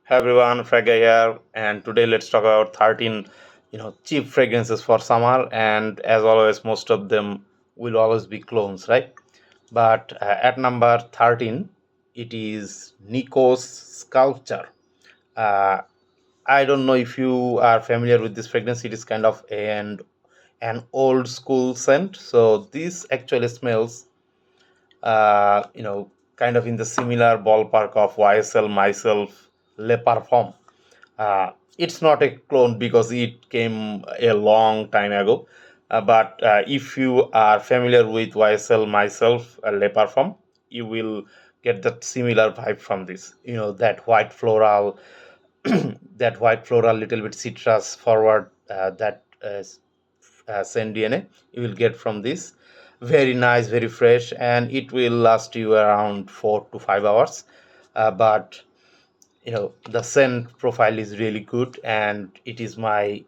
Hey everyone, Fraga here, and today let's talk about 13, cheap fragrances for summer. And as always, most of them will always be clones, right? But at number 13, it is Niko's Sculpture. Uh, I don't know if you are familiar with this fragrance. It is kind of an old school scent. So this actually smells kind of in the similar ballpark of YSL myself Le Parfum. It's not a clone because it came a long time ago. But if you are familiar with YSL myself Le Parfum, you will get that similar vibe from this. That white floral, that white floral, little bit citrus forward, that scent DNA you will get from this. Very nice, very fresh, and it will last you around 4 to 5 hours. But the scent profile is really good, and it is my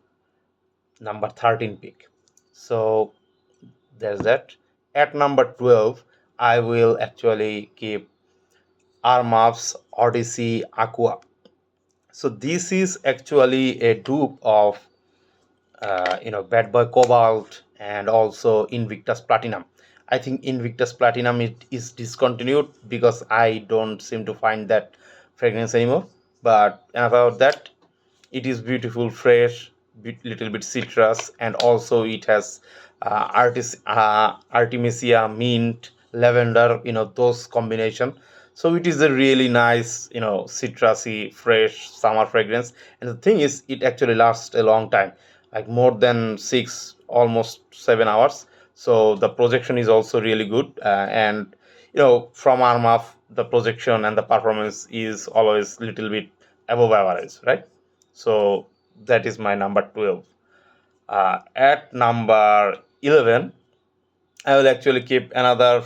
number 13 pick. So there's that. At number 12, I will actually keep Armaf's Odyssey Aqua. So this is actually a dupe of Bad Boy Cobalt and also Invictus Platinum. I think Invictus Platinum it is discontinued because I don't seem to find that fragrance anymore. But about that, it is beautiful, fresh, little bit citrus, and also it has Artemisia, mint, lavender. Those combination. So it is a really nice, citrusy, fresh summer fragrance. And the thing is, it actually lasts a long time, like more than 6, almost 7 hours. So the projection is also really good, and from Armaf, the projection and the performance is always little bit above average, right? So that is my number 12. At number 11, I will actually keep another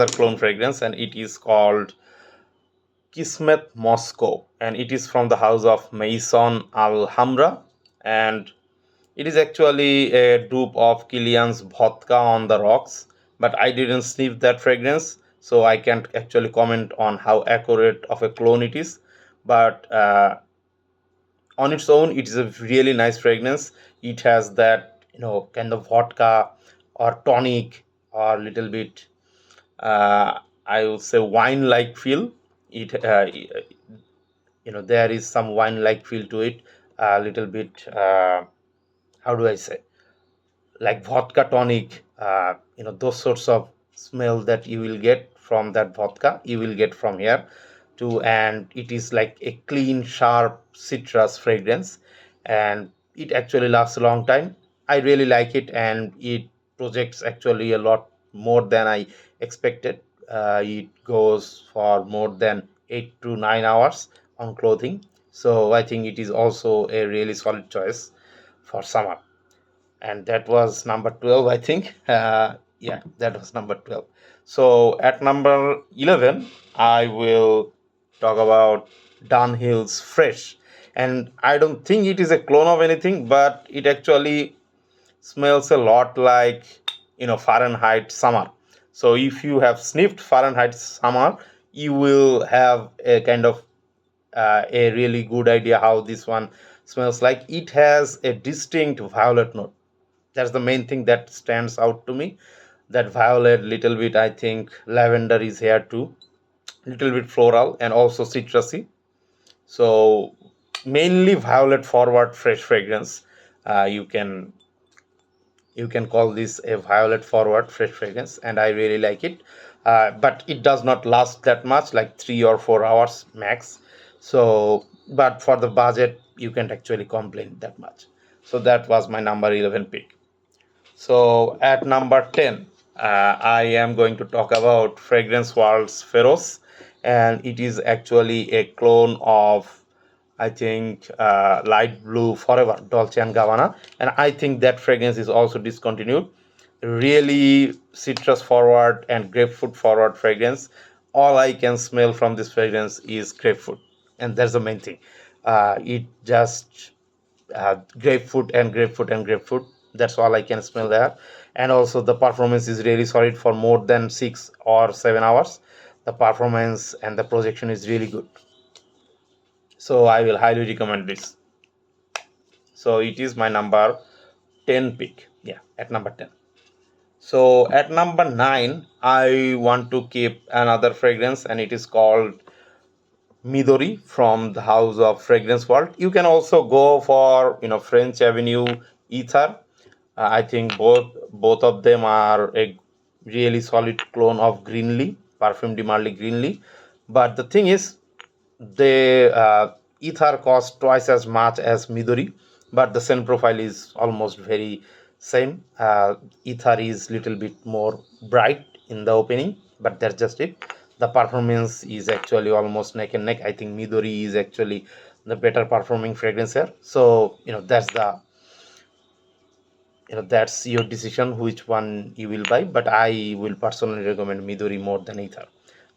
clone fragrance, and it is called Kismet Moscow, and it is from the house of Maison Alhambra, and it is actually a dupe of Killian's Vodka on the Rocks, but I didn't sniff that fragrance, so I can't actually comment on how accurate of a clone it is. But on its own, it is a really nice fragrance. It has that kind of vodka or tonic or little bit, I would say, wine like feel. It there is some wine like feel to it, a little bit, how do I say, like vodka tonic, those sorts of smell that you will get from that vodka you will get from here too. And it is like a clean, sharp citrus fragrance, and it actually lasts a long time. I really like it, and it projects actually a lot more than I expected. It goes for more than 8 to 9 hours on clothing, so I think it is also a really solid choice for summer. And that was number 12, I think. Yeah, that was number 12. So at number 11, I will talk about Dunhill's Fresh. And I don't think it is a clone of anything, but it actually smells a lot like Fahrenheit Summer. So if you have sniffed Fahrenheit Summer, you will have a kind of a really good idea how this one smells like. It has a distinct violet note. That's the main thing that stands out to me. That violet, little bit, I think lavender is here too, little bit floral and also citrusy. So mainly violet forward fresh fragrance. Uh, you can you can call this a violet forward fresh fragrance, and I really like it. But it does not last that much, like 3 or 4 hours max. So but for the budget, you can't actually complain that much. So that was my number 11 pick. So at number 10, I am going to talk about Fragrance World's Feros, and it is actually a clone of, I think, Light Blue Forever, Dolce and Gabbana, and I think that fragrance is also discontinued. Really citrus forward and grapefruit forward fragrance. All I can smell from this fragrance is grapefruit, and that's the main thing. It just grapefruit and grapefruit and grapefruit. That's all I can smell there. And also the performance is really solid for more than 6 or 7 hours. The performance and the projection is really good. So I will highly recommend this. So it is my number 10 pick. Yeah, at number 10. So at number 9, I want to keep another fragrance, and it is called Midori from the House of Fragrance World. You can also go for French Avenue Aether. I think both of them are a really solid clone of Greenlee, Parfum de Marly Greenlee. But the thing is, the Ether cost twice as much as Midori, but the scent profile is almost very same. Ether is little bit more bright in the opening, but that's just it. The performance is actually almost neck and neck. I think Midori is actually the better performing fragrance here. So that's your decision which one you will buy, but I will personally recommend Midori more than Ether.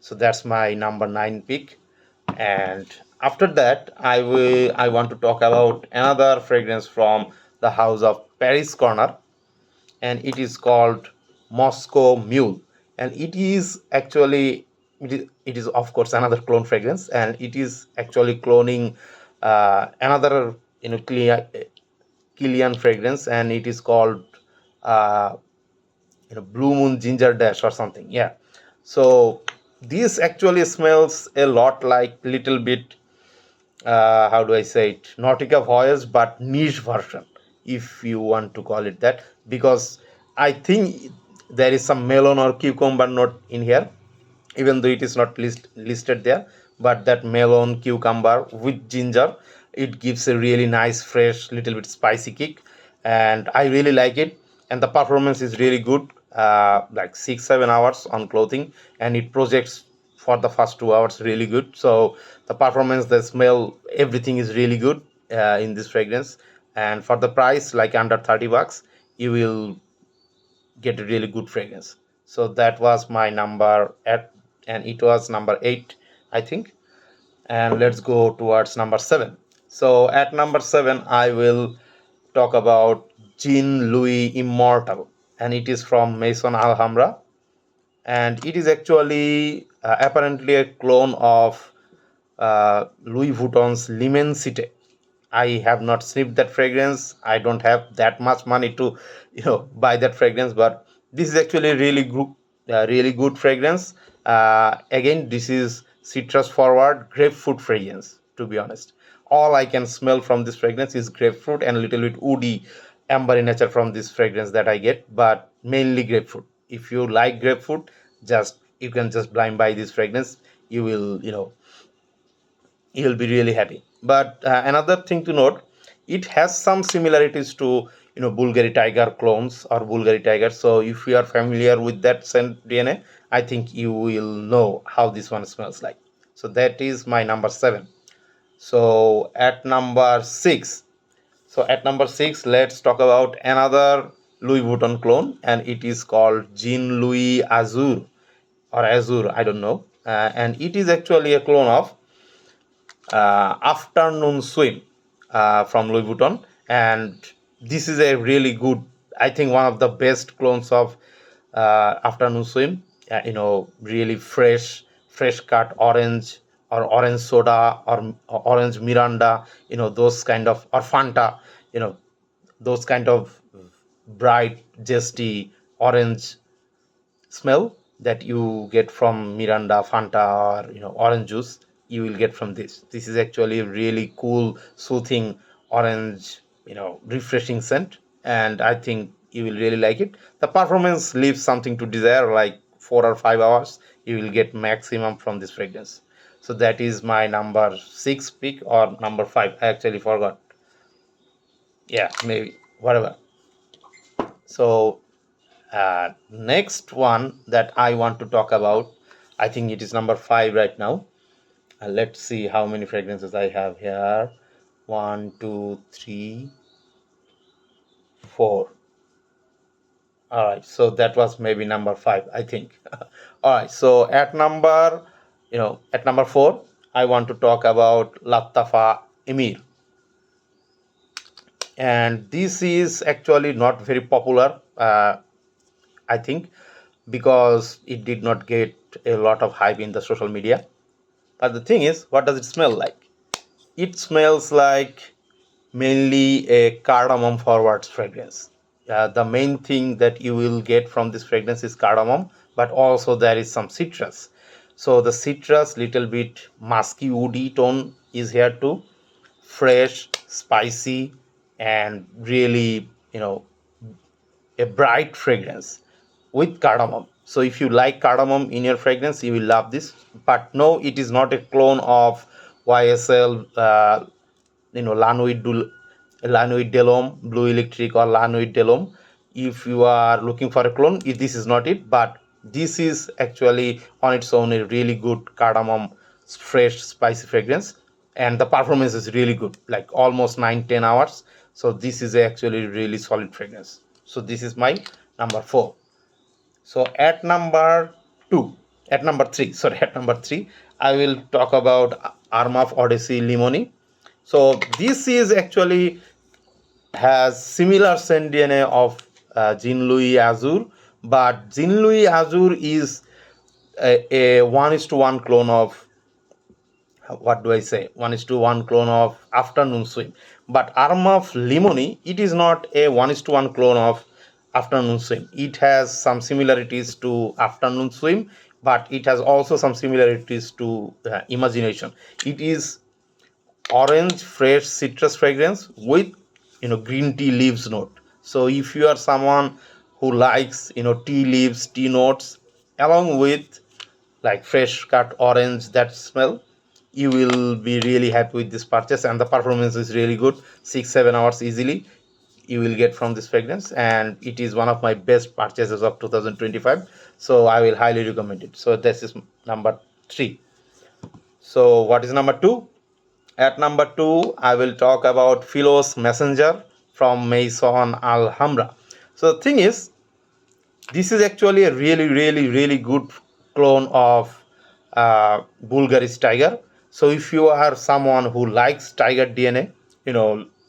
So that's my number 9 pick. And after that, I want to talk about another fragrance from the house of Paris Corner, and it is called Moscow Mule. And it is of course another clone fragrance, and it is actually cloning another Kilian fragrance, and it is called uh, Blue Moon Ginger Dash or something. Yeah. So this actually smells a lot like little bit, how do I say it, Nautica Voyage, but niche version, if you want to call it that, because I think there is some melon or cucumber note in here, even though it is not listed there. But that melon, cucumber with ginger, it gives a really nice, fresh, little bit spicy kick, and I really like it. And the performance is really good, like 6-7 hours on clothing, and it projects for the first 2 hours really good. So the performance, the smell, everything is really good in this fragrance. And for the price, like under $30, you will get a really good fragrance. So that was my number at, and it was number 8, I think. And let's go towards number 7. So at number 7, I will talk about Jean Louis Immortal, and it is from Maison Alhambra, and it is actually apparently a clone of Louis Vuitton's Limensite. I have not sniffed that fragrance. I don't have that much money to, buy that fragrance. But this is actually a really good fragrance. Again, this is citrus forward grapefruit fragrance. To be honest, all I can smell from this fragrance is grapefruit and a little bit woody, amber in nature from this fragrance that I get, but mainly grapefruit. If you like grapefruit, just you can just blind buy this fragrance. You will, you'll be really happy. But another thing to note, it has some similarities to Bulgari Tiger clones or Bulgari Tiger. So if you are familiar with that scent DNA, I think you will know how this one smells like. So that is my number 7. So at number 6, let's talk about another Louis Vuitton clone, and it is called Jean Louis Azur or Azur, I don't know. And it is actually a clone of Afternoon Swim from Louis Vuitton, and this is a really good, I think one of the best clones of Afternoon Swim. Really fresh cut orange or orange soda or orange Miranda, those kind of, or Fanta, you know, those kind of bright, zesty orange smell that you get from Miranda, Fanta, or orange juice. You will get from this. This is actually a really cool, soothing orange, refreshing scent, and I think you will really like it. The performance leaves something to desire. Like 4 or 5 hours, you will get maximum from this fragrance. So that is my number 6 pick, or number 5. I actually forgot. Yeah, maybe whatever. So next one that I want to talk about, I think it is number 5 right now. Let's see how many fragrances I have here. One, two, three, four. All right, so that was maybe number 5, I think. All right, so at number 4, I want to talk about Lattafa Imir, and this is actually not very popular. I think because it did not get a lot of hype in the social media. But the thing is, what does it smell like? It smells like mainly a cardamom forward fragrance. The main thing that you will get from this fragrance is cardamom, but also there is some citrus. So the citrus, little bit musky woody tone is here too. Fresh, spicy, and really, a bright fragrance with cardamom. So if you like cardamom in your fragrance, you will love this. But no, it is not a clone of YSL, Lanui Delhomme, Blue Electric, or Lanui Delhomme. If you are looking for a clone, this is not it. But this is actually on its own a really good cardamom, fresh, spicy fragrance, and the performance is really good, like almost 9-10 hours. So this is actually really solid fragrance. So this is my number 4. So at number 2, at number 3, sorry, at number 3, I will talk about Armaf Odyssey Limoni. So this is actually has similar scent DNA of Jean Louis Azur, but Jean Louis Azur is a 1:1 clone of, what do I say, 1:1 clone of Afternoon Swim. But Armaf Limoni, it is not a 1:1 clone of Afternoon Swim. It has some similarities to Afternoon Swim, but it has also some similarities to Imagination. It is orange fresh citrus fragrance with green tea leaves note. So if you are someone who likes tea leaves, tea notes, along with like fresh cut orange, that smell, you will be really happy with this purchase. And the performance is really good, 6-7 hours easily you will get from this fragrance, and it is one of my best purchases of 2025. So I will highly recommend it. So this is number 3. So what is number 2? At number 2, I will talk about Philos Messenger from Maison Alhambra. So the thing is, this is actually a really, really, really good clone of Bulgari's Tiger. So if you are someone who likes Tiger DNA,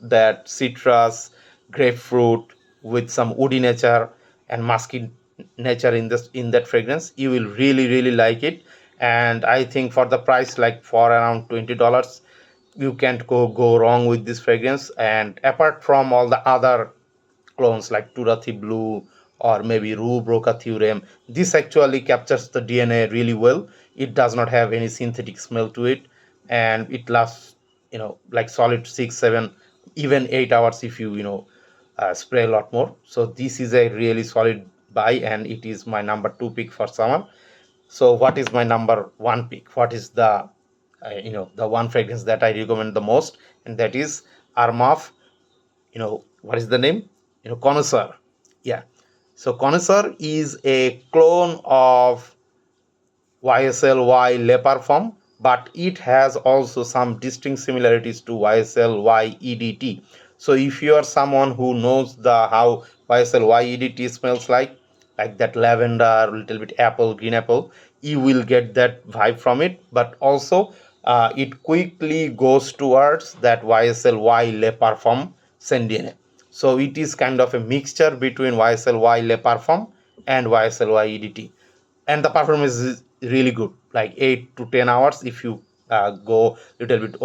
that citrus, grapefruit with some woody nature and musky nature in that fragrance, you will really, really like it. And I think for the price, like for around $20, you can't go wrong with this fragrance. And apart from all the other clones like Turathi Blue or maybe Rue Broca Theorem, this actually captures the DNA really well. It does not have any synthetic smell to it, and it lasts, like solid 6, 7, even 8 hours if you, spray a lot more. So this is a really solid buy, and it is my number 2 pick for summer. So what is my number 1 pick? What is the one fragrance that I recommend the most? And that is Armaf, what is the name, Connoisseur. Yeah, so Connoisseur is a clone of YSLY Le Parfum, but it has also some distinct similarities to YSLY EDT. So if you are someone who knows the how YSLY EDT smells like that lavender, little bit apple, green apple, you will get that vibe from it. But also, it quickly goes towards that YSLY Le Parfum Sendine. So it is kind of a mixture between YSLY Le Parfum and YSLY EDT, and the performance is really good, like 8 to 10 hours if you go little bit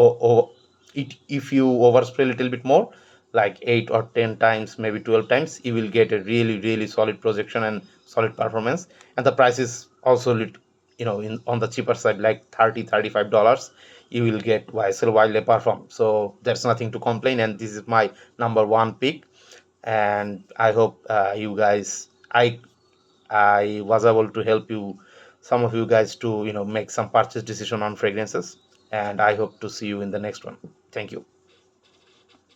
if you overspray a little bit more, like 8 or 10 times, maybe 12 times, you will get a really, really solid projection and solid performance. And the price is also on the cheaper side, like 30-35 dollars, you will get YSL Wildlife Perform. So there's nothing to complain, and this is my number 1 pick. And I hope you guys, I was able to help you, some of you guys, to make some purchase decision on fragrances. And I hope to see you in the next one. Thank you.